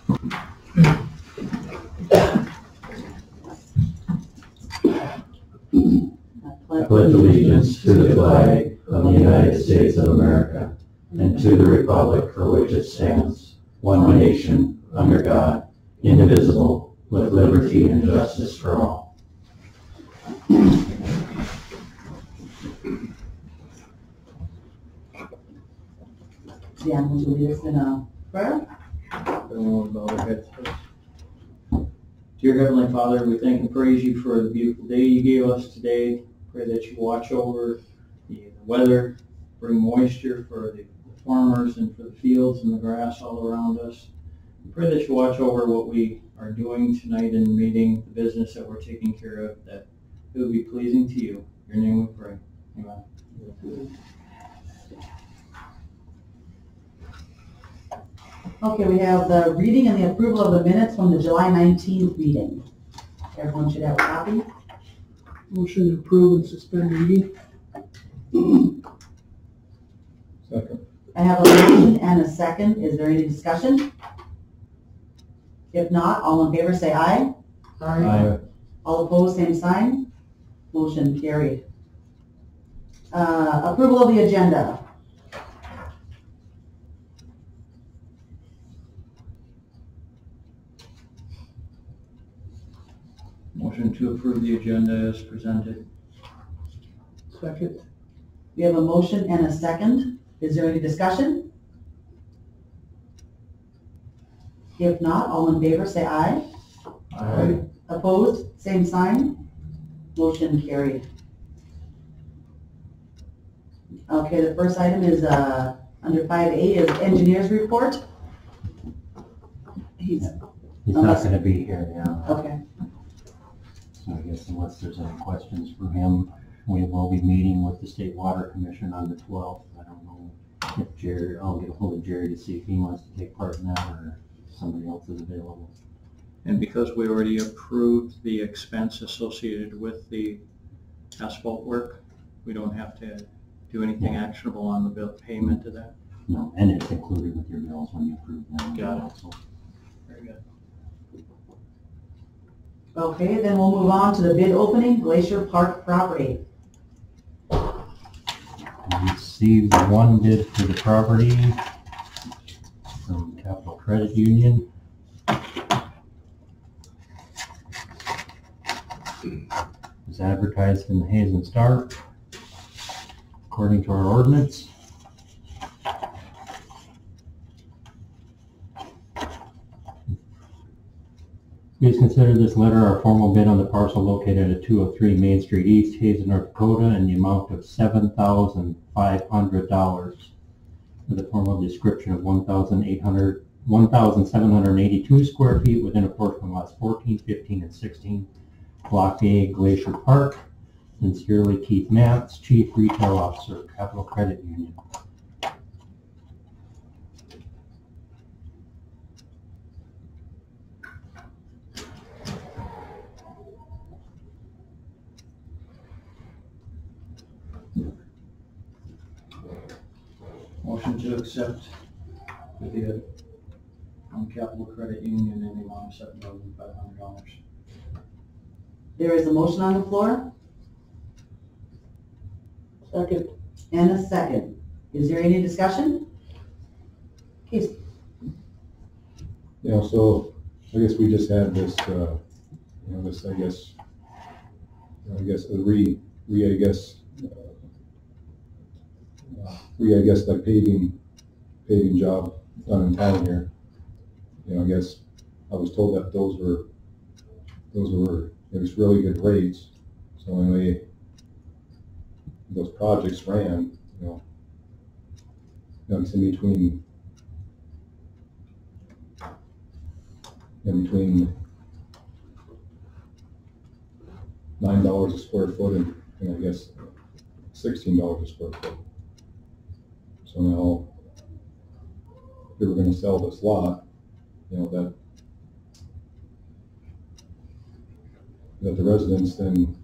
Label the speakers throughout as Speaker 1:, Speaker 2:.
Speaker 1: I pledge allegiance to the flag of the United States of America and to the republic for which it stands, one nation, under God, indivisible, with liberty and justice for all.
Speaker 2: Dan, would you lead us in a prayer?
Speaker 3: Everyone bow their heads first. Dear Heavenly Father, we thank and praise you for the beautiful day you gave us today. Pray that you watch over the weather, bring moisture for the farmers and for the fields and the grass all around us. We pray that you watch over what we are doing tonight in the meeting, the business that we're taking care of, that it will be pleasing to you. In your name we pray. Amen.
Speaker 2: Okay, we have the reading and the approval of the minutes from the July 19th meeting. Everyone should have a copy.
Speaker 4: Motion to approve and suspend reading.
Speaker 1: Second.
Speaker 2: I have a motion and a second. Is there any discussion? If not, all in favor say aye.
Speaker 1: Aye.
Speaker 2: All opposed, same sign. Motion carried. Approval of the agenda.
Speaker 3: Motion to approve the agenda as presented.
Speaker 4: Second.
Speaker 2: We have a motion and a second. Is there any discussion? If not, all in favor say aye.
Speaker 1: Aye.
Speaker 2: Opposed, same sign. Motion carried. Okay, the first item is under 5A is engineer's report.
Speaker 5: He's not going to be here now.
Speaker 2: Okay.
Speaker 5: So I guess unless there's any questions for him, we will be meeting with the State Water Commission on the 12th. I don't know if Jerry, I'll get a hold of Jerry to see if he wants to take part in that or if somebody else is available.
Speaker 3: And because we already approved the expense associated with the asphalt work, we don't have to do anything actionable on the bill payment to that.
Speaker 5: No, and it's included with your bills when you approve them.
Speaker 3: Got it.
Speaker 5: Also.
Speaker 3: Very good.
Speaker 2: Okay, then we'll move on to the bid opening, Glacier Park property.
Speaker 5: We received one bid for the property from Capital Credit Union. It was advertised in the Hazen Star according to our ordinance. Please consider this letter our formal bid on the parcel located at 203 Main Street East, Hazen, North Dakota, in the amount of $7,500 with a formal description of 1,782 square feet within apportionment lots 14, 15, and 16, Block A, Glacier Park. Sincerely, Keith Matz, Chief Retail Officer, Capital Credit Union.
Speaker 3: Motion to accept the bid from Capital Credit Union in the amount of $7,500.
Speaker 2: There is a motion on the floor
Speaker 4: Second.
Speaker 2: and a second. Is there any discussion? Keith?
Speaker 6: Yeah, so I guess we just had this, this, I guess, like paving job done in town here. I guess I was told that those were it was really good rates. So when those projects ran, it's in between $9 a square foot and I guess $16 a square foot. So now, if we were going to sell this lot, that the residents then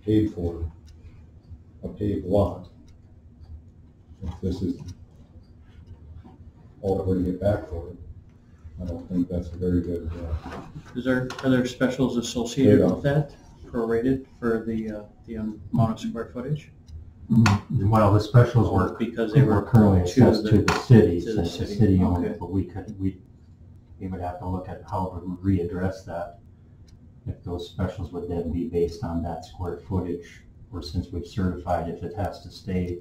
Speaker 6: paid for a paved lot. If this is all that we're going to get back for it. I don't think that's a very good,
Speaker 3: Are there specials associated
Speaker 6: Trade-off.
Speaker 3: with that, prorated for the amount of square footage?
Speaker 5: Well, the specials were
Speaker 3: Because they were
Speaker 5: currently assessed to the city,
Speaker 3: to the
Speaker 5: since the
Speaker 3: city,
Speaker 5: city owned
Speaker 3: okay.
Speaker 5: it, but we would have to look at how to readdress that. If those specials would then be based on that square footage, or since we've certified if it has to stay,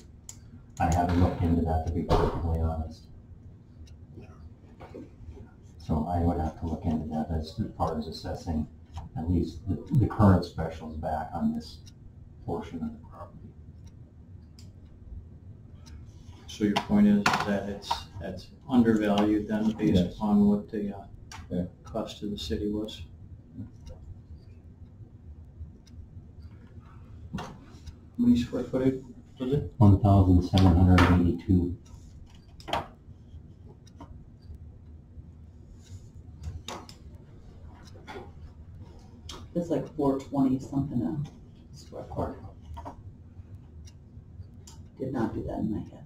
Speaker 5: I haven't looked into that, to be perfectly honest. So I would have to look into that as far as assessing at least the current specials back on this portion of the property.
Speaker 3: So your point is that that's undervalued then based
Speaker 6: Yes.
Speaker 3: upon what the
Speaker 6: Yeah.
Speaker 3: cost to the city was? How many square footage was it?
Speaker 5: 1,782.
Speaker 2: It's like 420 something a square foot. Did not do that in my head.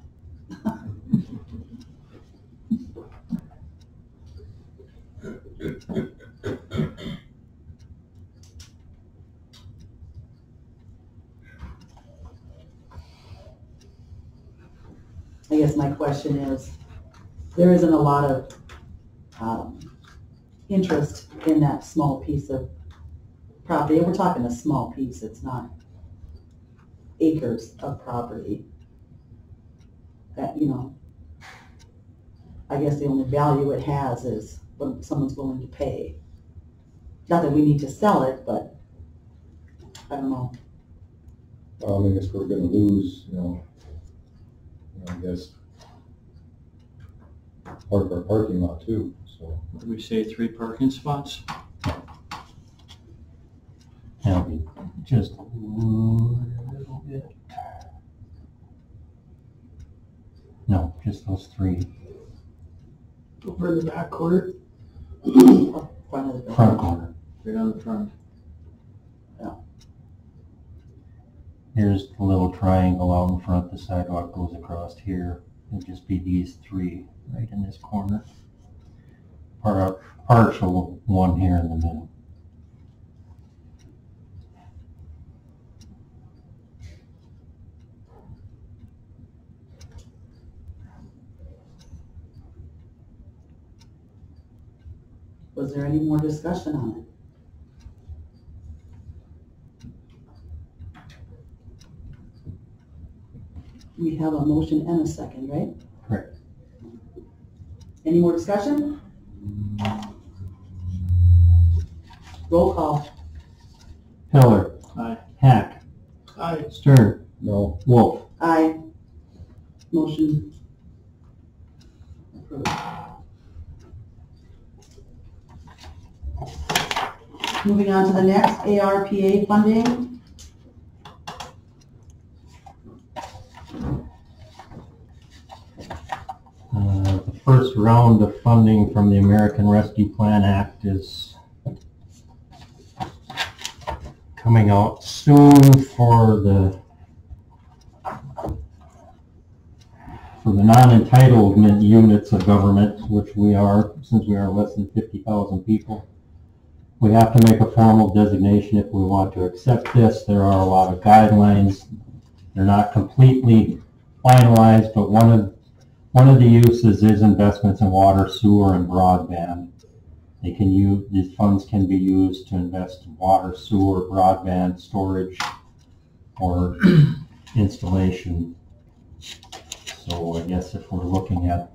Speaker 2: I guess my question is, there isn't a lot of interest in that small piece of property. And we're talking a small piece, it's not acres of property. You know, I guess the only value it has is what someone's willing to pay. Not that we need to sell it, but I don't know.
Speaker 6: I guess we're gonna lose, I guess, part of our parking lot too, so.
Speaker 3: Did we say 3 parking spots?
Speaker 5: That'll be just a little bit. No, just those 3.
Speaker 4: Over in the back corner.
Speaker 2: Front of the
Speaker 5: Front corner.
Speaker 3: Right on the front.
Speaker 5: Here's the little triangle out in front. The sidewalk goes across here. It'll just be these 3 right in this corner. Partial one here in the middle.
Speaker 2: Was there any more discussion on it? We have a motion and a second, right?
Speaker 5: Correct.
Speaker 2: Any more discussion? Roll call.
Speaker 5: Hiller.
Speaker 3: Aye.
Speaker 5: Hack.
Speaker 4: Aye.
Speaker 5: Stern.
Speaker 6: No,
Speaker 5: Wolf.
Speaker 2: Aye. Motion approved. Moving on to the next, ARPA funding.
Speaker 5: The first round of funding from the American Rescue Plan Act is coming out soon for the non-entitlement units of government, which we are, since we are less than 50,000 people. We have to make a formal designation if we want to accept this. There are a lot of guidelines. They're not completely finalized, but one of the uses is investments in water, sewer, and broadband. These funds can be used to invest in water, sewer, broadband, storage, or installation. So I guess if we're looking at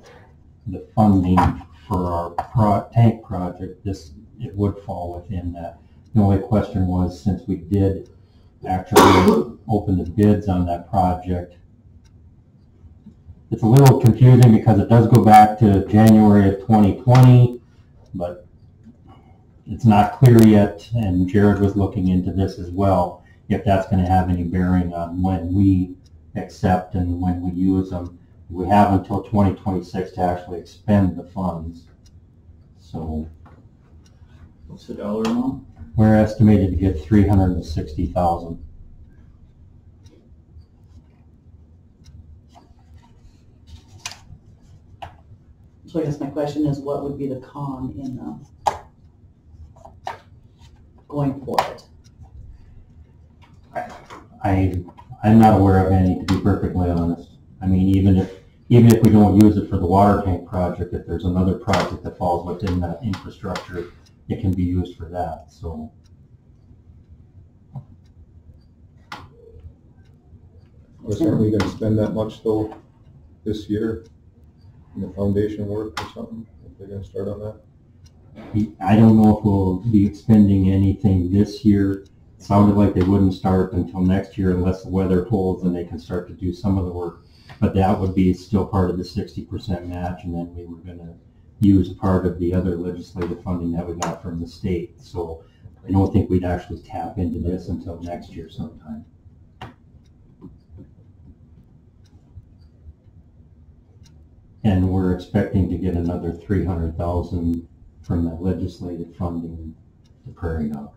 Speaker 5: the funding for our tank project, it would fall within that. The only question was, since we did actually open the bids on that project, it's a little confusing because it does go back to January of 2020, but it's not clear yet, and Jared was looking into this as well, if that's going to have any bearing on when we accept and when we use them. We have until 2026 to actually expend the funds. So
Speaker 3: What's the dollar amount?
Speaker 5: we're estimated to get $360,000.
Speaker 2: So I guess my question is, what would be the con in going for it?
Speaker 5: I'm not aware of any, to be perfectly honest. I mean, even if we don't use it for the water tank project, if there's another project that falls within that infrastructure, it can be used for that, so.
Speaker 6: Was certainly gonna spend that much though this year in the foundation work or something, if they're gonna start on that?
Speaker 5: I don't know if we'll be expending anything this year. It sounded like they wouldn't start until next year unless the weather holds and they can start to do some of the work. But that would be still part of the 60% match, and then we were gonna use part of the other legislative funding that we got from the state. So I don't think we'd actually tap into this until next year sometime. And we're expecting to get another $300,000 from that legislative funding to Prairie Dog.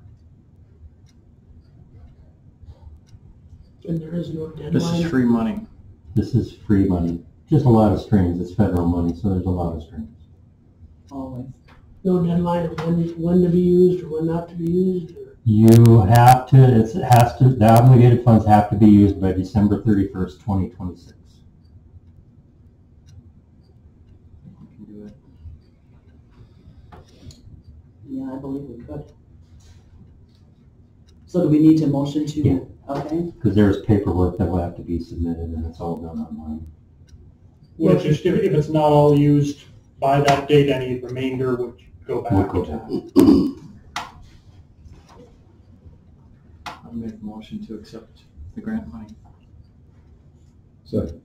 Speaker 4: And there is no deadline.
Speaker 3: This is free money.
Speaker 5: This is free money. Just a lot of strings. It's federal money, so there's a lot of strings.
Speaker 2: Always.
Speaker 4: No deadline of when to be used or when not to be used? Or?
Speaker 5: You have to, the obligated funds have to be used by December 31st, 2026.
Speaker 3: We can do it.
Speaker 2: Yeah, I believe we could. So do we need to motion to?
Speaker 5: Yeah.
Speaker 2: Okay.
Speaker 5: Because there's paperwork that will have to be submitted, and it's all done online.
Speaker 7: Well, it's just if it's not all used by that date, any remainder would go back.
Speaker 5: We'll go back.
Speaker 3: I'll make a motion to accept the grant money.
Speaker 6: Second.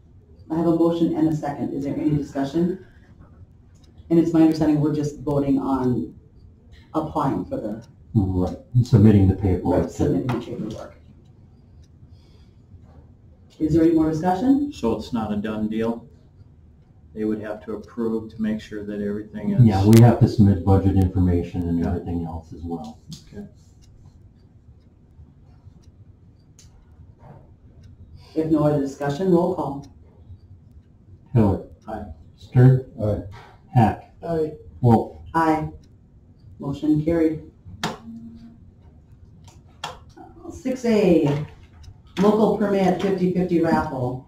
Speaker 2: I have a motion and a second. Is there any discussion? And it's my understanding we're just voting on applying for the,
Speaker 5: Right, and submitting the paperwork.
Speaker 2: submitting the paperwork. Is there any more discussion?
Speaker 3: So it's not a done deal? They would have to approve to make sure that everything is...
Speaker 5: Yeah, we have to submit budget information and everything else as well.
Speaker 3: Okay.
Speaker 2: If no other discussion, roll call.
Speaker 5: Hiller.
Speaker 3: Aye.
Speaker 5: Stern.
Speaker 6: Aye.
Speaker 5: Hack.
Speaker 4: Aye.
Speaker 5: Wolf.
Speaker 2: Aye. Motion carried. 6A, local permit 50/50 raffle.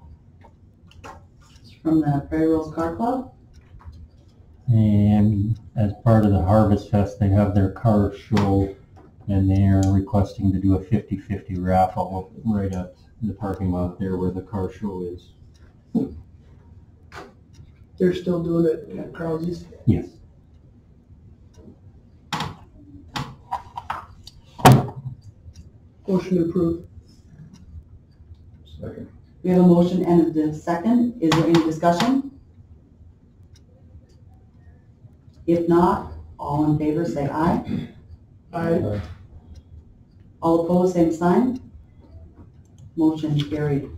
Speaker 2: It's from the Prairie Rose Car Club.
Speaker 5: And as part of the Harvest Fest, they have their car show, and they're requesting to do a 50/50 raffle right at the parking lot there where the car show is.
Speaker 4: They're still doing it at Krause's.
Speaker 5: Yes.
Speaker 4: Motion approved.
Speaker 6: Second.
Speaker 2: We have a motion and a second. Is there any discussion? If not, all in favor say aye.
Speaker 4: Aye.
Speaker 2: All opposed, same sign. Motion carried.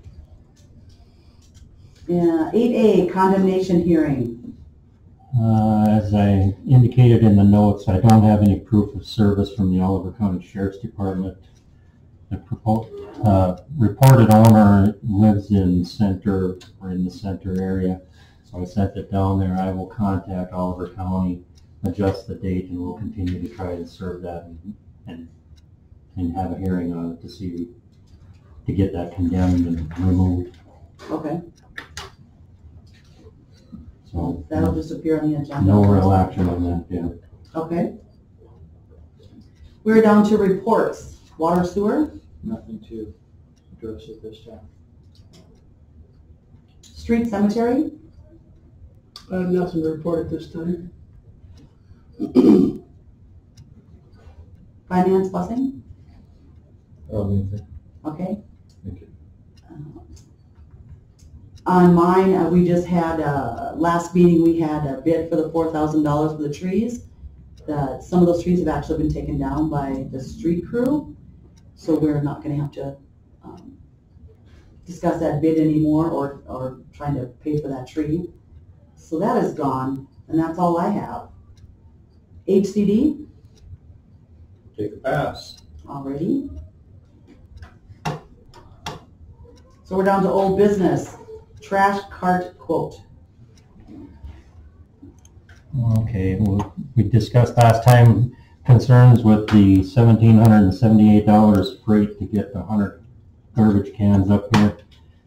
Speaker 2: 8A, condemnation hearing.
Speaker 5: As I indicated in the notes, I don't have any proof of service from the Oliver County Sheriff's Department. The reported owner lives in the center area, so I sent it down there. I will contact Oliver County, adjust the date, and we'll continue to try to serve that and have a hearing on it to get that condemned and removed.
Speaker 2: Okay,
Speaker 5: So
Speaker 2: that'll just appear on the agenda.
Speaker 5: no real action on that yet.
Speaker 2: Okay. We're down to reports. Water sewer,
Speaker 3: Nothing to address at this time.
Speaker 2: street cemetery,
Speaker 4: I have nothing to report at this time.
Speaker 2: finance busing,
Speaker 6: Anything?
Speaker 2: okay.
Speaker 6: Thank you.
Speaker 2: On mine, we just had, last meeting, we had a bid for the $4,000 for the trees. Some of those trees have actually been taken down by the street crew, so we're not gonna have to discuss that bid anymore or trying to pay for that tree. So that is gone, and that's all I have. HCD,
Speaker 6: Take a pass.
Speaker 2: already. So we're down to old business, trash cart quote.
Speaker 5: Okay, well, we discussed last time concerns with the $1,778 freight to get the 100 garbage cans up here.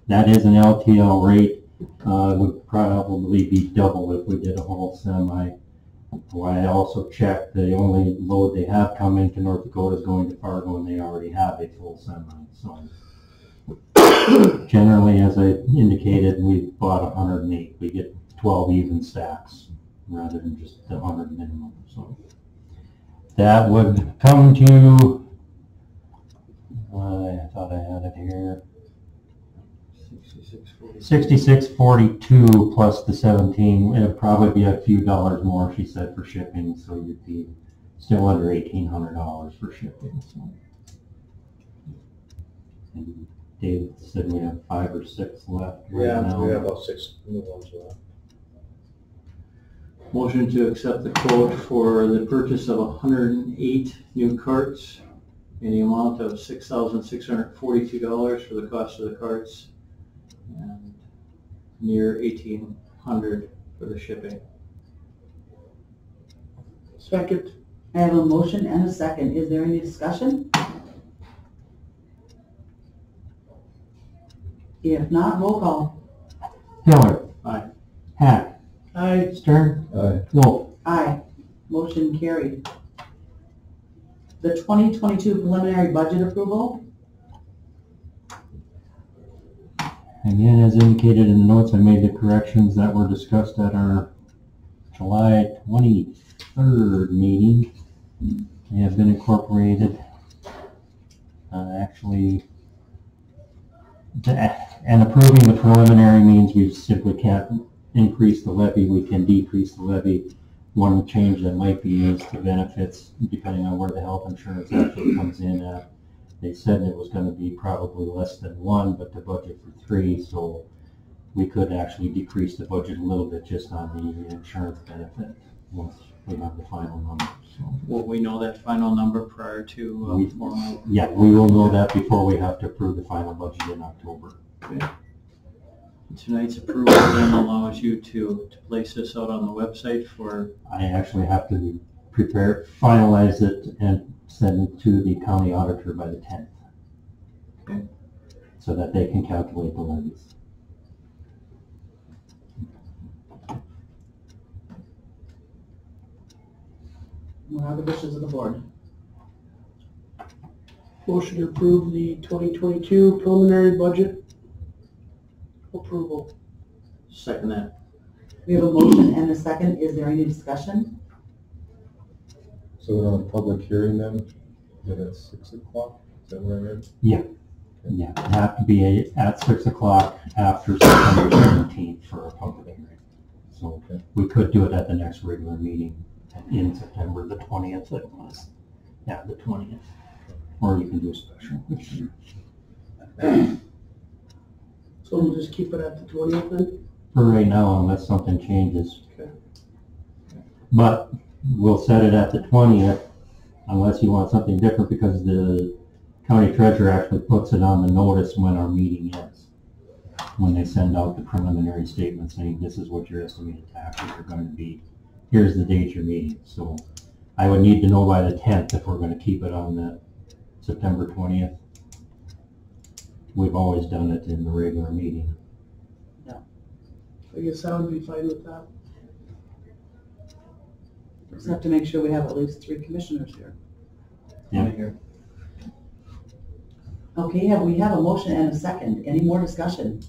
Speaker 5: That is an LTL rate. Would probably be double if we did a whole semi. Well, I also checked, the only load they have coming to North Dakota is going to Fargo, and they already have a full semi. So generally, as I indicated, we bought 108. We get 12 even stacks rather than just the 100 minimum. So that would come to, I thought I had it here, 66.42 plus the 17. It'd probably be a few dollars more, she said, for shipping. So you'd be still under $1,800 for shipping. So. And Dave said we have 5 or 6 left right now.
Speaker 6: we have about 6 new ones left.
Speaker 3: Motion to accept the quote for the purchase of 108 new carts in the amount of $6,642 for the cost of the carts and near $1,800 for the shipping.
Speaker 4: Second.
Speaker 2: I have a motion and a second. Is there any discussion? If not, roll call.
Speaker 5: Hiller.
Speaker 3: Aye.
Speaker 5: Hack.
Speaker 4: Aye.
Speaker 5: Stern.
Speaker 6: Aye.
Speaker 5: Wolf.
Speaker 2: Aye. Motion carried. The 2022 preliminary budget approval.
Speaker 5: Again, as indicated in the notes, I made the corrections that were discussed at our July 23rd meeting. They have been incorporated. And approving the preliminary means we simply can't increase the levy. We can decrease the levy. One change that might be is the benefits, depending on where the health insurance actually comes in at. They said it was going to be probably less than 1, but the budget for 3, so we could actually decrease the budget a little bit just on the insurance benefit once we have the final number. So,
Speaker 3: Will we know that final number prior to formal?
Speaker 5: yeah, we will know that before we have to approve the final budget in October.
Speaker 3: Okay. Tonight's approval then allows you to place this out on the website for...
Speaker 5: I actually have to finalize it and send it to the county auditor by the 10th.
Speaker 3: Okay.
Speaker 5: So that they can calculate the levies.
Speaker 2: What are the wishes of the board?
Speaker 4: Motion to approve the 2022 preliminary budget approval.
Speaker 3: Second that.
Speaker 2: We have a motion and a second. Is there any discussion?
Speaker 6: So we're on a public hearing then? Is it at 6 o'clock? Is that what I read?
Speaker 5: Yeah, it have to be at 6 o'clock after September 17th for a public hearing. So
Speaker 6: Okay.
Speaker 5: we could do it at the next regular meeting in September, the 20th it was. Yeah, the 20th. Or you can do a special.
Speaker 4: So we'll just keep it at the 20th then?
Speaker 5: For right now, unless something changes.
Speaker 4: Okay.
Speaker 5: But we'll set it at the 20th unless you want something different, because the county treasurer actually puts it on the notice when our meeting is. When they send out the preliminary statement saying this is what your estimated taxes are going to be. Here's the date you're meeting. So I would need to know by the 10th if we're going to keep it on the September 20th. We've always done it in the regular meeting.
Speaker 4: I guess I would be fine with that.
Speaker 2: Just have to make sure we have at least 3 commissioners here.
Speaker 5: Yeah.
Speaker 3: Here.
Speaker 2: Okay, we have a motion and a second. Any more discussion?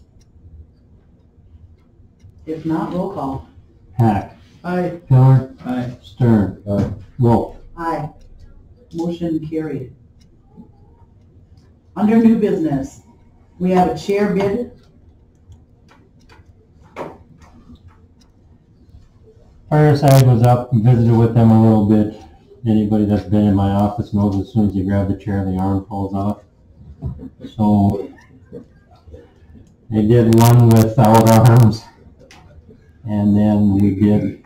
Speaker 2: If not, roll call.
Speaker 5: Hack.
Speaker 4: Aye.
Speaker 5: Hiller.
Speaker 3: Aye.
Speaker 5: Stern.
Speaker 6: Aye.
Speaker 5: Wolf.
Speaker 2: Aye. Motion carried. Under new business, we have a chair bid.
Speaker 5: Fireside was up and visited with them a little bit. Anybody that's been in my office knows as soon as you grab the chair, the arm falls off. So they did one without arms, and then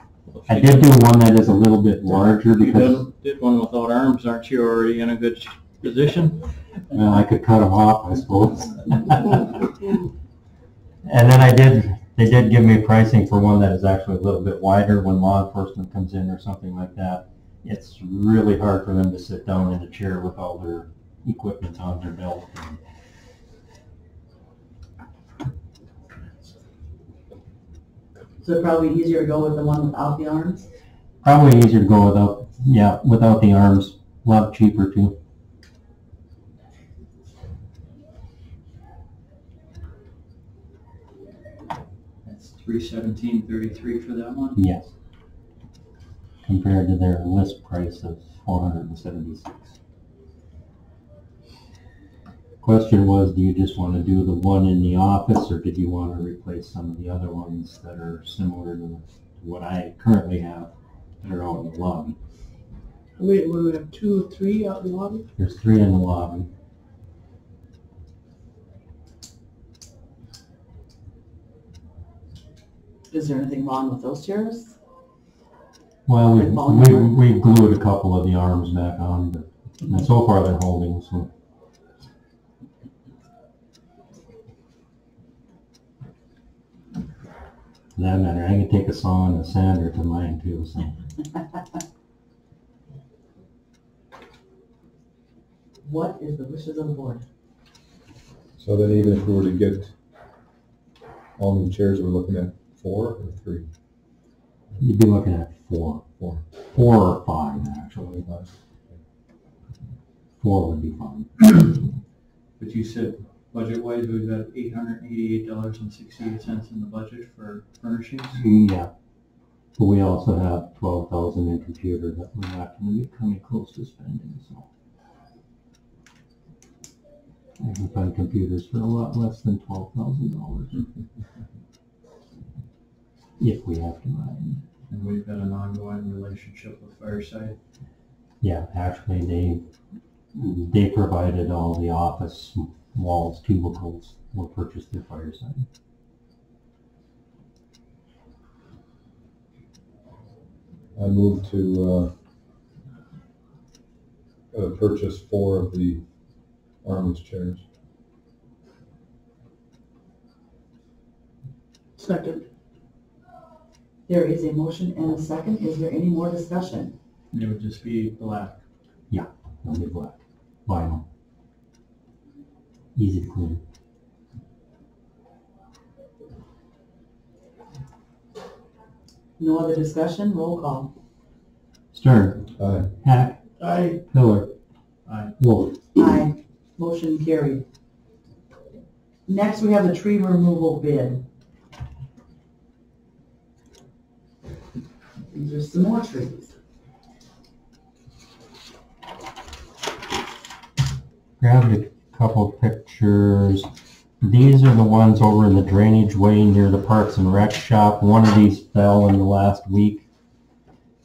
Speaker 5: I did do one that is a little bit larger because
Speaker 3: You did one without arms, aren't you already in a good position?
Speaker 5: I could cut them off, I suppose. And then I did They did give me pricing for one that is actually a little bit wider when law enforcement comes in or something like that. It's really hard for them to sit down in a chair with all their equipment on their belt.
Speaker 2: So it'd probably be easier to go with the one without the arms?
Speaker 5: Probably easier to go without the arms. A lot cheaper too.
Speaker 3: That's $317.33 for that one.
Speaker 5: Yes. Compared to their list price of $476. Question was, do you just want to do the one in the office, or did you want to replace some of the other ones that are similar to what I currently have that are out in the lobby?
Speaker 4: Wait, what do we have, 2 or 3 out in the lobby?
Speaker 5: There's 3 in the lobby.
Speaker 2: Is there anything wrong with those chairs?
Speaker 5: Well,
Speaker 2: Like falling
Speaker 5: we glued a couple of the arms back on, but and so far they're holding. So. For that matter, I can take a saw and a sander to mine too. So.
Speaker 2: What is the wishes of the board?
Speaker 6: So then even if we were to get all new chairs, we're looking at 4 or 3?
Speaker 5: You'd be looking at 4. 4 or 5 actually. 4 would be fine.
Speaker 3: But you said budget-wise, we've got $888.68 in the budget for furnishings.
Speaker 5: Yeah. But we also have $12,000 in computer that we're not going to be coming close to spending. So I can find computers for a lot less than $12,000 if we have to buy them.
Speaker 3: And we've got an ongoing relationship with Fireside.
Speaker 5: Yeah, actually they provided all the office walls, cubicles were purchased through Fireside.
Speaker 6: I moved to purchase 4 of the armless chairs.
Speaker 4: Second.
Speaker 2: There is a motion and a second. Is there any more discussion?
Speaker 3: It would just be black.
Speaker 5: They'll be black. Vinyl. Easy to clean.
Speaker 2: No other discussion? Roll call.
Speaker 5: Stern.
Speaker 6: Aye.
Speaker 5: Hack.
Speaker 4: Aye.
Speaker 5: Pillar.
Speaker 3: Aye.
Speaker 5: Wolf.
Speaker 2: Aye. Motion carried. Next, we have the tree removal bid. These are some more trees.
Speaker 5: Grabbed a couple pictures. These are the ones over in the drainage way near the Parks and Rec shop. One of these fell in the last week.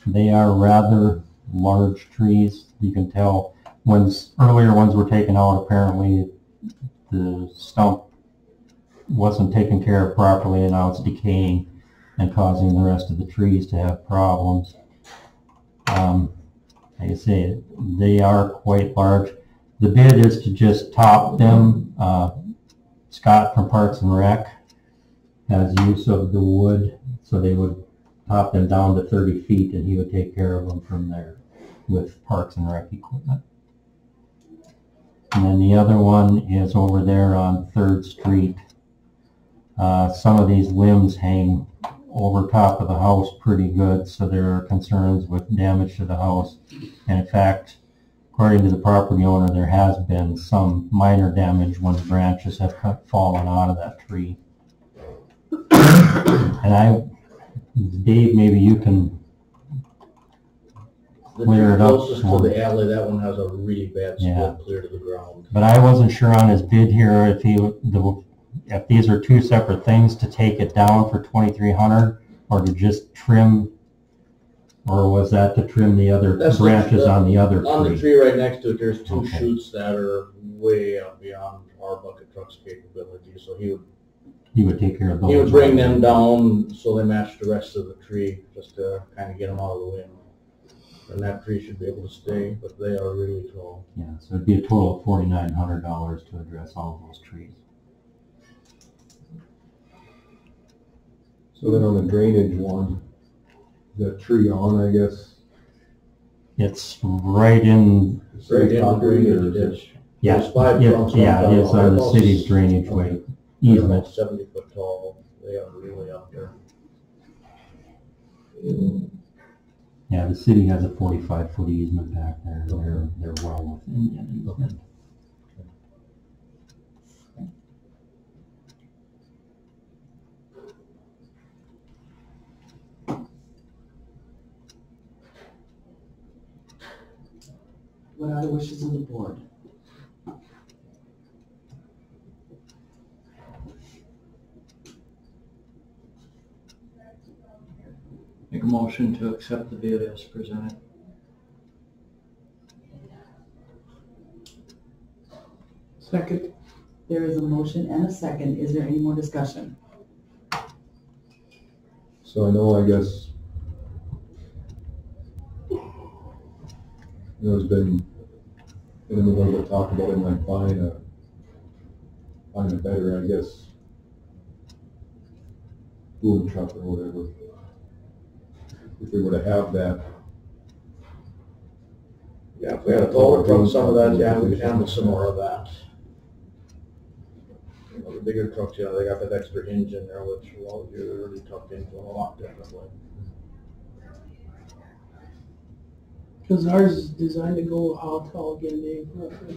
Speaker 5: They are rather large trees. You can tell earlier ones were taken out. Apparently the stump wasn't taken care of properly, and now it's decaying and causing the rest of the trees to have problems. Like I say, they are quite large. The bid is to just top them. Scott from Parks and Rec has use of the wood, so they would top them down to 30 feet, and he would take care of them from there with Parks and Rec equipment. And then the other one is over there on 3rd Street. Some of these limbs hang over top of the house pretty good, so there are concerns with damage to the house. And in fact, according to the property owner, there has been some minor damage when branches have fallen out of that tree. And Dave, maybe you can clear it up.
Speaker 8: Closest to the alley, that one has a really bad split clear to the ground.
Speaker 5: But I wasn't sure on his bid here if these are 2 separate things, to take it down for $2,300 or to just trim, or was that to trim the other branches on the other tree?
Speaker 8: On the tree right next to it, there's 2
Speaker 5: Okay.
Speaker 8: shoots that are way up beyond our bucket truck's capability, so he
Speaker 5: would take care of those.
Speaker 8: would bring them down so they match the rest of the tree, just to kind of get them out of the wind. And that tree should be able to stay, but they are really tall.
Speaker 5: Yeah, so it'd be a total of $4,900 to address all of those trees.
Speaker 6: So then on the drainage one, the tree on, I guess?
Speaker 5: It's right in,
Speaker 8: Right in the
Speaker 6: Property or
Speaker 8: drainage
Speaker 6: is it-
Speaker 8: ditch.
Speaker 5: yeah,
Speaker 8: There's 5 trunks
Speaker 5: yeah,
Speaker 8: down
Speaker 5: it's
Speaker 8: there.
Speaker 5: on the city's drainage way
Speaker 8: They're
Speaker 5: easement.
Speaker 8: about 70 foot tall. They are really out there.
Speaker 5: Yeah, the city has a 45-foot easement back there. They're well within the easement.
Speaker 2: What are the wishes of the board?
Speaker 3: Make a motion to accept the bid as presented.
Speaker 4: Second.
Speaker 2: There is a motion and a second. Is there any more discussion?
Speaker 6: So I know, I guess, there's been, and then we're gonna talk about it, like find a better, I guess, boom truck or whatever. If we were to have that.
Speaker 8: Yeah, if we had a taller truck, some of that, yeah, we could handle some more of that. You know, the bigger trucks, yeah, they got that extra hinge in there, which, well, you're really tucked into them a lot differently.
Speaker 4: Because ours is designed to go how tall again, Dave, roughly?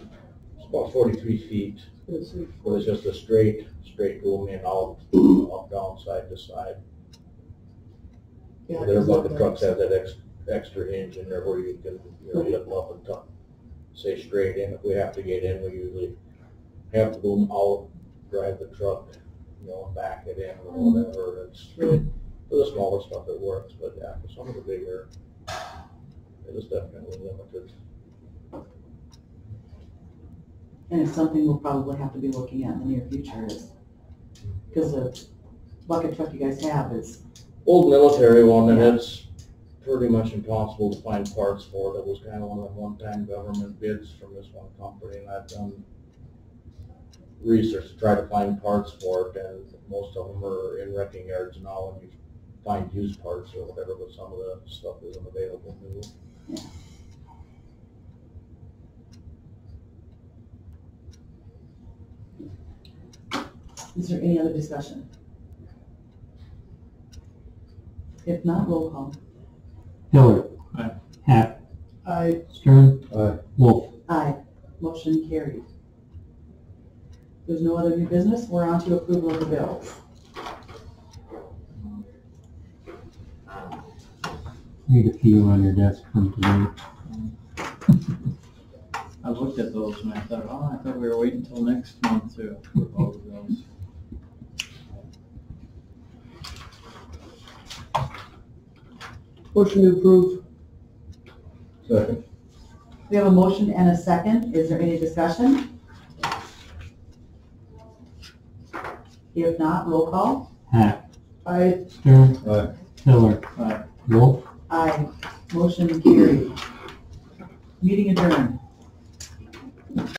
Speaker 8: It's about 43 feet,
Speaker 4: Let's see.
Speaker 8: where it's just a straight going in, out, up, down, side to side.
Speaker 4: Yeah,
Speaker 8: Their
Speaker 4: 'cause
Speaker 8: bucket
Speaker 4: that-
Speaker 8: trucks have that extra hinge in there where you can, lift up and tuck, say straight in. If we have to get in, we usually have to go out, drive the truck, and back it in or whatever. It's, for the smaller stuff it works, but yeah, for some of the bigger, it is definitely limited.
Speaker 2: And it's something we'll probably have to be looking at in the near future is, because the bucket truck you guys have is,
Speaker 8: Old military one, and
Speaker 2: Yeah.
Speaker 8: it's pretty much impossible to find parts for it. It was kind of one of the one-time government bids from this one company, and I've done research to try to find parts for it, and most of them are in wrecking yards now, and you find used parts or whatever, but some of the stuff isn't available new.
Speaker 2: is there any other discussion? If not, roll call.
Speaker 5: Hiller.
Speaker 3: Aye.
Speaker 5: Hack.
Speaker 4: I,
Speaker 5: Stern.
Speaker 6: Aye.
Speaker 5: Wolf.
Speaker 2: Aye. Motion carried. There's no other new business. We're on to approval of the bills.
Speaker 5: Need a few on your desk from today.
Speaker 3: I looked at those and I thought we were waiting until next month to approve all of those.
Speaker 4: motion to approve.
Speaker 6: Second.
Speaker 2: We have a motion and a second. Is there any discussion? If not, roll call.
Speaker 5: Hack.
Speaker 4: I,
Speaker 5: Stern.
Speaker 6: Aye.
Speaker 5: Hiller.
Speaker 3: Aye.
Speaker 5: Wolf.
Speaker 2: Aye. Motion carried. Meeting adjourned.